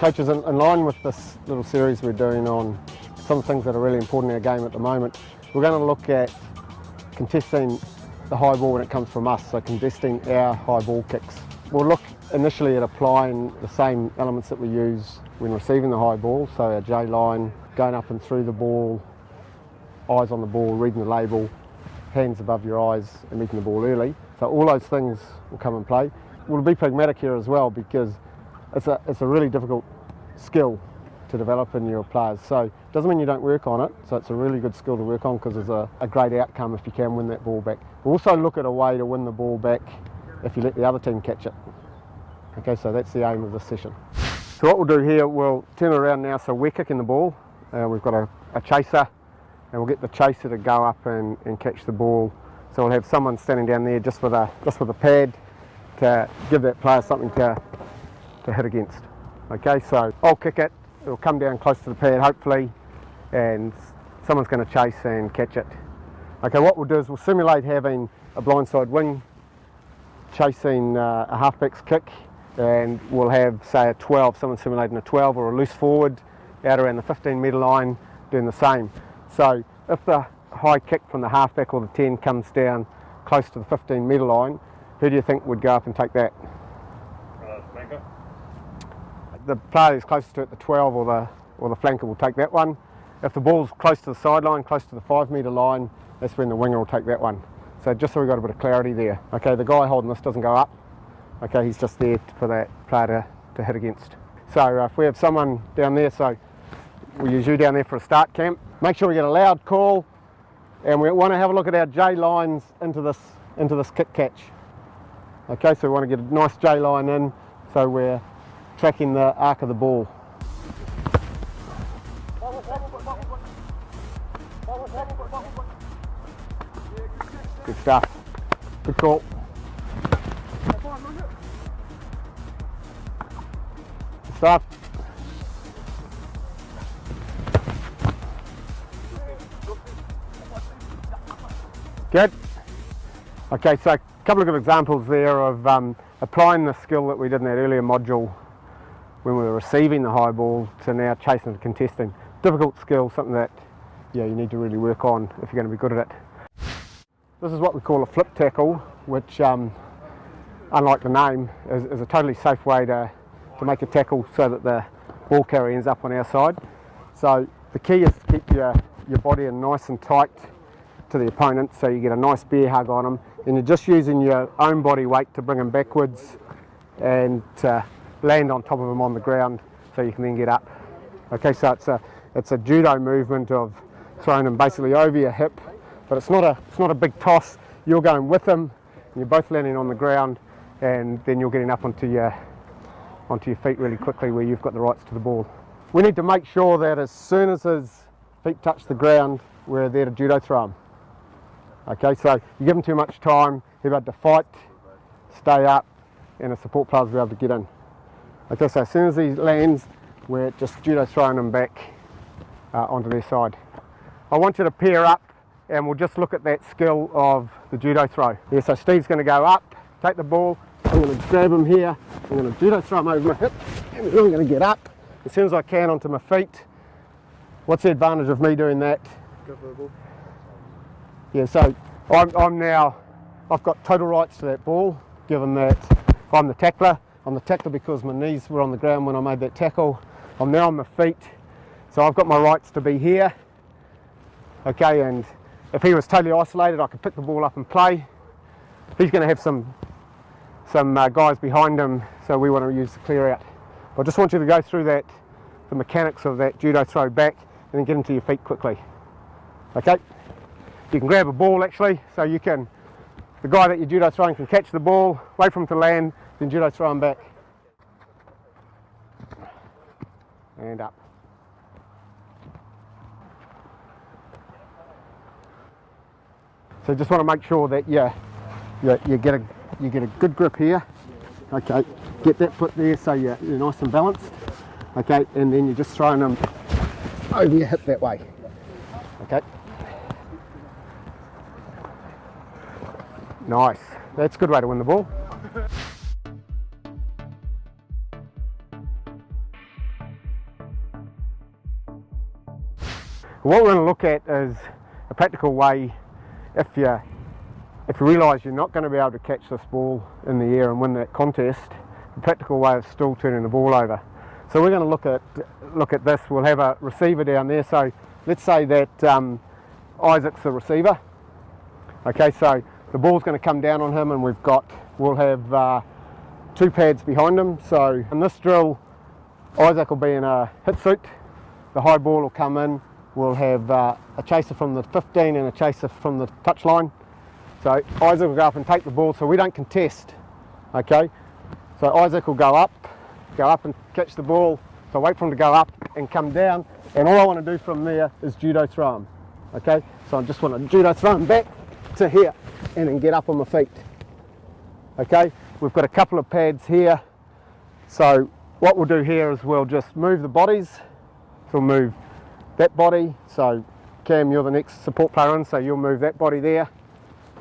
Coaches, in line with this little series we're doing on some of the things that are really important in our game at the moment, we're going to look at contesting the high ball when it comes from us, so contesting our high ball kicks. We'll look initially at applying the same elements that we use when receiving the high ball, so our J line, going up and through the ball, eyes on the ball, reading the label, hands above your eyes and meeting the ball early. So all those things will come and play. We'll be pragmatic here as well, because it's a really difficult skill to develop in your players. So it doesn't mean you don't work on it, so it's a really good skill to work on, because there's a great outcome if you can win that ball back. We'll also look at a way to win the ball back if you let the other team catch it. Okay, so that's the aim of this session. So what we'll do here, we'll turn it around now, so we're kicking the ball. We've got a chaser, and we'll get the chaser to go up and catch the ball. So we'll have someone standing down there just with a pad to give that player something to hit against. Okay, so I'll kick it, it'll come down close to the pad hopefully, and someone's going to chase and catch it. Okay, what we'll do is we'll simulate having a blindside wing chasing a halfback's kick, and we'll have, say, a 12, someone simulating a 12 or a loose forward out around the 15-metre line doing the same. So if the high kick from the halfback or the 10 comes down close to the 15-metre line, who do you think would go up and take that? Flanker. The player who's closest to it, the 12 or the flanker, will take that one. If the ball's close to the sideline, close to the 5-metre line, that's when the winger will take that one. So just so we've got a bit of clarity there. Okay, the guy holding this doesn't go up. Okay, he's just there for that player to hit against. So if we have someone down there, so we use you down there for a start camp, make sure we get a loud call, and we want to have a look at our J lines into this kick catch. Okay, so we want to get a nice J line in, so we're tracking the arc of the ball. Good stuff. Good call. Good stuff. Good. Okay, so a couple of good examples there of applying the skill that we did in that earlier module when we were receiving the high ball to now chasing and contesting. Difficult skill, something that you need to really work on if you're going to be good at it. This is what we call a flip tackle, which, unlike the name, is a totally safe way to make a tackle so that the ball carrier ends up on our side. So the key is to keep your body in nice and tight to the opponent, so you get a nice bear hug on them, and you're just using your own body weight to bring them backwards and to land on top of them on the ground, so you can then get up. Okay, so it's a judo movement of throwing them basically over your hip, but it's not a big toss. You're going with them, and you're both landing on the ground, and then you're getting up onto your feet really quickly where you've got the rights to the ball. We need to make sure that as soon as his feet touch the ground, we're there to judo throw him. Okay, so you give him too much time, he'll be able to fight, stay up, and the support players will be able to get in. Okay, so as soon as he lands, we're just judo throwing him back onto their side. I want you to pair up, and we'll just look at that skill of the judo throw. Yeah, so Steve's going to go up, take the ball, I'm going to grab him here, I'm going to judo throw him over my hip, and then I'm going to get up as soon as I can onto my feet. What's the advantage of me doing that? Go for the ball. Yeah, so I've got total rights to that ball, given that I'm the tackler. I'm the tackler because my knees were on the ground when I made that tackle. I'm now on my feet, so I've got my rights to be here. Okay, and if he was totally isolated, I could pick the ball up and play. He's going to have some guys behind him, so we want to use the clear out. I just want you to go through the mechanics of that judo throw back, and then get into your feet quickly. Okay? You can grab a ball actually, so the guy that you're judo throwing can catch the ball, wait for him to land, then judo throw him back. And up. So just want to make sure that you get a good grip here. Okay, get that foot there so you're nice and balanced. Okay, and then you're just throwing them over your hip that way. Okay. Nice. That's a good way to win the ball. What we're going to look at is a practical way if you realise you're not going to be able to catch this ball in the air and win that contest, a practical way of still turning the ball over. So we're going to look at this. We'll have a receiver down there. So let's say that Isaac's the receiver. Okay, so the ball's going to come down on him, and we'll have 2 pads behind him. So in this drill, Isaac will be in a hit suit. The high ball will come in. We'll have a chaser from the 15 and a chaser from the touchline. So Isaac will go up and take the ball, so we don't contest. Okay, so Isaac will go up and catch the ball. So wait for him to go up and come down, and all I want to do from there is judo throw him. Okay, so I just want to judo throw him back to here and then get up on my feet. Okay, we've got a couple of pads here. So what we'll do here is we'll just move the bodies. So we'll move that body. So Cam, you're the next support player in, so you'll move that body there.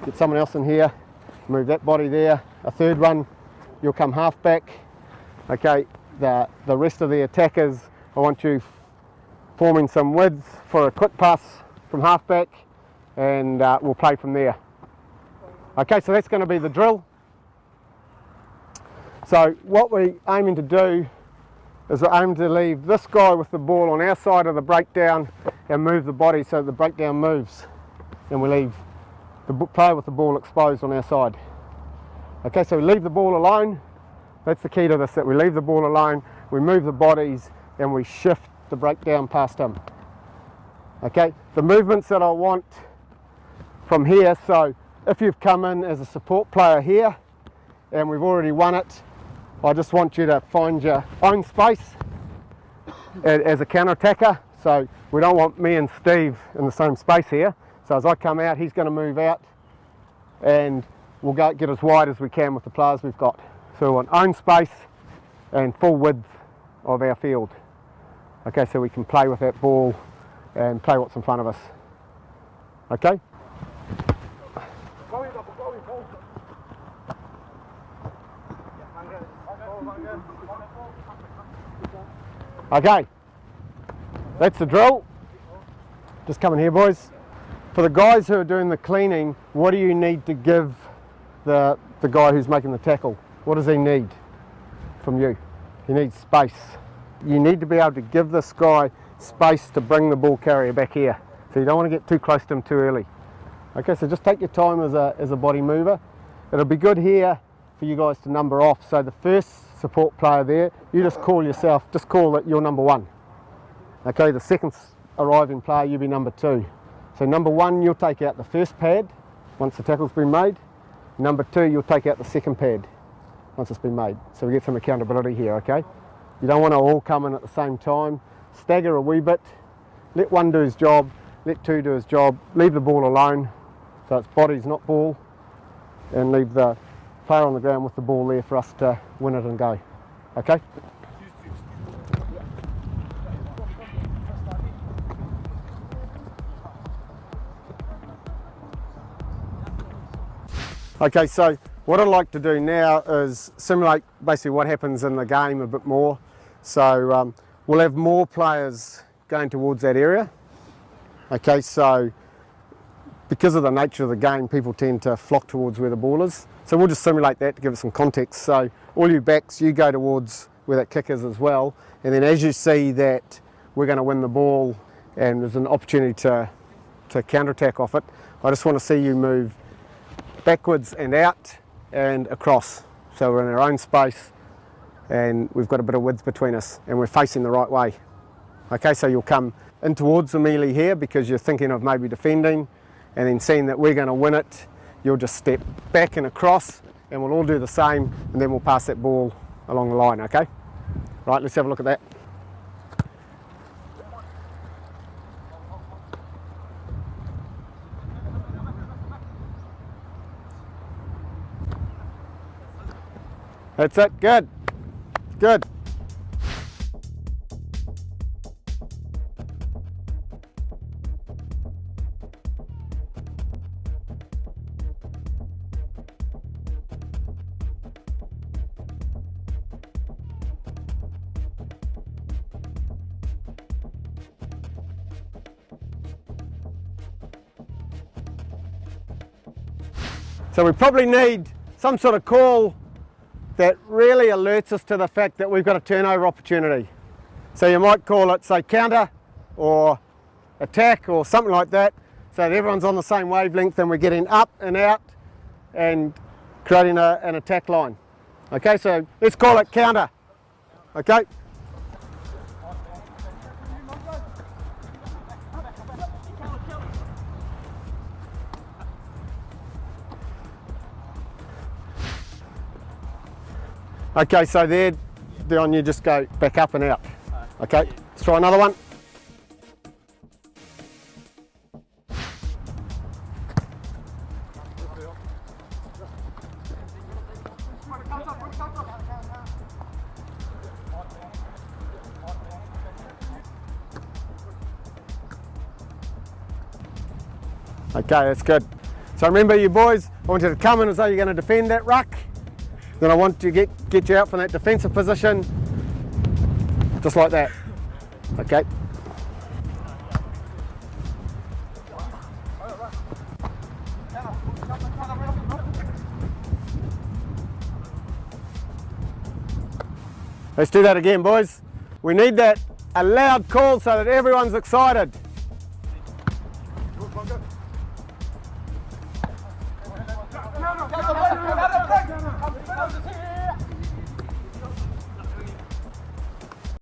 Get someone else in here, move that body there. A third one, you'll come half back. Okay, the rest of the attackers, I want you forming some width for a quick pass from half back, and we'll play from there. Okay, so that's going to be the drill. So what we're aiming to do is we're aiming to leave this guy with the ball on our side of the breakdown and move the body so the breakdown moves, and we leave the player with the ball exposed on our side. Okay, so we leave the ball alone. That's the key to this, that we leave the ball alone, we move the bodies, and we shift the breakdown past him. Okay, the movements that I want from here, so if you've come in as a support player here and we've already won it, I just want you to find your own space as a counter-attacker. So we don't want me and Steve in the same space here. So as I come out, he's going to move out, and we'll get as wide as we can with the players we've got. So we want own space and full width of our field. Okay, so we can play with that ball and play what's in front of us. Okay? Okay, that's the drill. Just come in here, boys. For the guys who are doing the cleaning, what do you need to give the guy who's making the tackle? What does he need from you? He needs space. You need to be able to give this guy space to bring the ball carrier back here. So you don't want to get too close to him too early. Okay, so just take your time as a body mover. It'll be good here for you guys to number off. So the first support player there, you just call that you're number 1. Okay, the second arriving player, you'll be number 2. So number 1, you'll take out the first pad once the tackle's been made. Number 2, you'll take out the second pad once it's been made. So we get some accountability here, okay? You don't want to all come in at the same time. Stagger a wee bit. Let 1 do his job, let 2 do his job. Leave the ball alone, so it's bodies, not ball. And leave the player on the ground with the ball there for us to win it and go, okay? Okay, so what I'd like to do now is simulate basically what happens in the game a bit more. So we'll have more players going towards that area. Okay, so because of the nature of the game, people tend to flock towards where the ball is. So we'll just simulate that to give it some context. So all you backs, you go towards where that kick is as well. And then as you see that we're going to win the ball and there's an opportunity to counter-attack off it, I just want to see you move backwards and out and across. So we're in our own space and we've got a bit of width between us and we're facing the right way. Okay, so you'll come in towards the melee here because you're thinking of maybe defending, and then seeing that we're going to win it, you'll just step back and across, and we'll all do the same, and then we'll pass that ball along the line, okay? Right, let's have a look at that. That's it, good, good. So we probably need some sort of call that really alerts us to the fact that we've got a turnover opportunity. So you might call it, say, counter or attack or something like that, so that everyone's on the same wavelength and we're getting up and out and creating an attack line. Okay, so let's call it counter. Okay. Okay, so there, Dion, you just go back up and out. Okay, let's try another one. Okay, that's good. So remember, you boys, I want you to come in as though you're going to defend that ruck. Then I want to get you out from that defensive position, just like that. Okay. Let's do that again, boys. We need that a loud call so that everyone's excited.